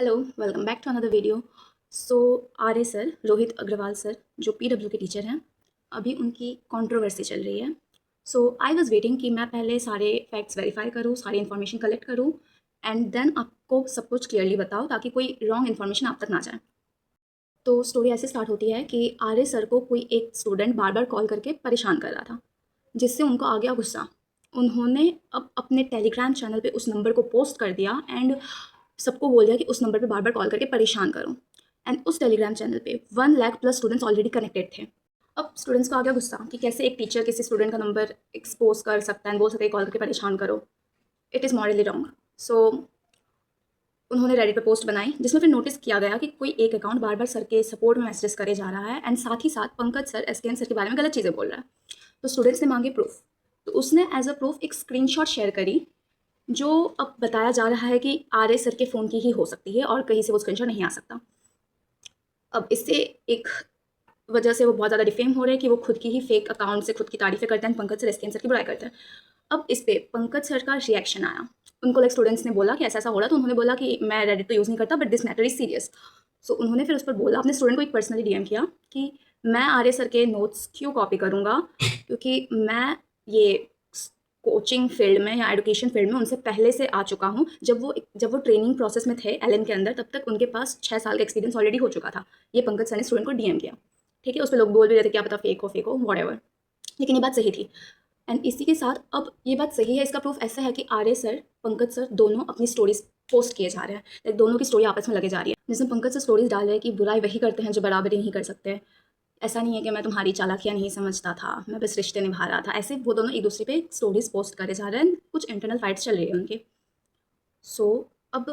Hello, welcome back to another video. So Arya sir, Rohit Agarwal sir, जो PW के teacher हैं, अभी उनकी कंट्रोवर्सी चल रही है। सो आई वाज वेटिंग कि मैं पहले सारे फैक्ट्स वेरीफाई करूँ, सारी इन्फॉर्मेशन कलेक्ट करूँ एंड देन आपको सब कुछ क्लियरली बताऊँ ताकि कोई रॉन्ग इन्फॉर्मेशन आप तक ना जाए। तो स्टोरी ऐसे स्टार्ट होती है कि आर्य सर को कोई एक स्टूडेंट बार बार कॉल करके परेशान कर रहा था, जिससे उनको आ गया गुस्सा। उन्होंने अब अपने टेलीग्राम चैनल पे उस नंबर को पोस्ट कर दिया एंड सबको बोल दिया कि उस नंबर पे बार बार कॉल करके परेशान करो। एंड उस टेलीग्राम चैनल पे 1 lakh plus students already connected थे। अब स्टूडेंट्स को आ गया गुस्सा कि कैसे एक टीचर किसी स्टूडेंट का नंबर एक्सपोज कर सकता है, बोल सकता है कॉल करके परेशान करो। It is morally wrong. So उन्होंने रेडिट पे पोस्ट बनाई, जिसमें फिर नोटिस किया गया कि कोई एक अकाउंट बार बार सर के सपोर्ट में मैसेज करे जा रहा है एंड साथ ही साथ पंकज सर, एसकेएन सर के बारे में गलत चीज़ें बोल रहा है। तो स्टूडेंट्स ने मांगे प्रूफ। तो उसने एज अ प्रूफ एक स्क्रीनशॉट शेयर करी, जो अब बताया जा रहा है कि आर्य सर के फ़ोन की ही हो सकती है और कहीं से वो स्क्रीनशॉट नहीं आ सकता। अब इससे एक वजह से वो बहुत ज़्यादा डिफेम हो रहे हैं कि वो खुद की ही फेक अकाउंट से खुद की तारीफ़ें करते हैं, पंकज सर, एसकेएन सर की बुराई करते हैं। अब इस पे पंकज सर का रिएक्शन आया। उनको लाइक स्टूडेंट्स ने बोला कि ऐसा-ऐसा हो रहा है, तो उन्होंने बोला कि मैं रेडिट तो यूज़ नहीं करता but this matter is serious. So उन्होंने फिर उस पर बोला, अपने स्टूडेंट को एक पर्सनली डीएम किया कि मैं आर्य सर के नोट्स क्यों कॉपी करूँगा, क्योंकि मैं ये कोचिंग फील्ड में या एजुकेशन फील्ड में उनसे पहले से आ चुका हूँ। जब वो ट्रेनिंग प्रोसेस में थे एलएम के अंदर, तब तक उनके पास 6 साल का एक्सपीरियंस ऑलरेडी हो चुका था। ये पंकज सर ने स्टूडेंट को डीएम किया। ठीक है, उस पे लोग बोल भी रहे थे क्या पता फेक हो व्हाटएवर, लेकिन ये बात सही थी। एंड इसी के साथ अब ये बात सही है, इसका प्रूफ ऐसा है कि आर्य सर, पंकज सर दोनों अपनी स्टोरीज पोस्ट किए जा रहे हैं। लाइक दोनों की स्टोरी आपस में लगे जा रही है, जिसमें पंकज सर स्टोरीज डाल रहे हैं कि बुराई वही करते हैं जो बराबरी नहीं कर सकते। ऐसा नहीं है कि मैं तुम्हारी चालाकियाँ नहीं समझता था, मैं बस रिश्ते निभा रहा था। ऐसे वो दोनों एक दूसरे पे स्टोरीज पोस्ट करे जा रहे हैं, कुछ इंटरनल फाइट्स चल रही है उनकी। सो अब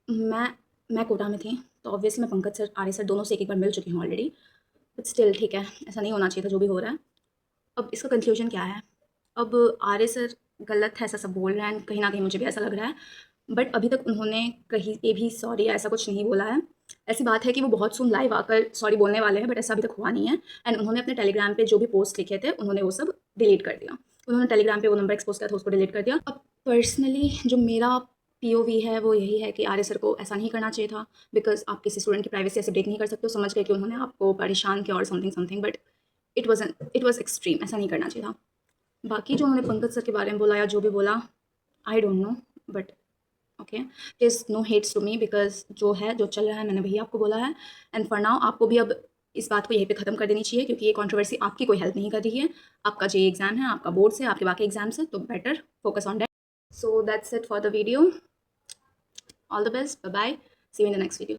मैं मैं कोटा में थी, तो ऑब्वियसली मैं पंकज सर, आर्य सर दोनों से एक बार मिल चुकी हूँ ऑलरेडी। बट स्टिल ठीक है, ऐसा नहीं होना चाहिए था जो भी हो रहा है। अब इसका कंक्लूजन क्या है? अब आर्य सर गलत है, ऐसा सब बोल रहे हैं, कहीं न कहीं मुझे भी ऐसा लग रहा है। बट अभी तक उन्होंने कहीं पे भी सॉरी या ऐसा कुछ नहीं बोला है। ऐसी बात है कि वो बहुत सून लाइव आकर सॉरी बोलने वाले हैं, बट ऐसा अभी तक हुआ नहीं है। एंड उन्होंने अपने टेलीग्राम पे जो भी पोस्ट लिखे थे, उन्होंने वो सब डिलीट कर दिया। उन्होंने टेलीग्राम पे वो नंबर एक्सपोज़ किया था, उसको डिलीट कर दिया। अब पर्सनली जो मेरा पीओवी है वो यही है कि आर्य सर को ऐसा नहीं करना चाहिए था, बिकॉज़ आप किसी स्टूडेंट की प्राइवेसी ऐसे ब्रेक नहीं कर सकते हो। समझ गए कि उन्होंने आपको परेशान किया और something, but it was extreme, ऐसा नहीं करना चाहिए था। बाकी जो उन्होंने पंकज सर के बारे में बोला या जो भी बोला, I don't know, but okay, is no hates to me, because जो है, जो चल रहा है, मैंने वही आपको बोला है। एंड फॉर नाउ आपको भी अब इस बात को यहीं पे ख़त्म कर देनी चाहिए, क्योंकि ये कंट्रोवर्सी आपकी कोई हेल्प नहीं कर रही है। आपका जेईई एग्ज़ाम है, आपका बोर्ड्स है, आपके बाकी एग्ज़ाम्स हैं, तो better focus on that. So that's it for the video. All the best, bye bye, see you in the next video.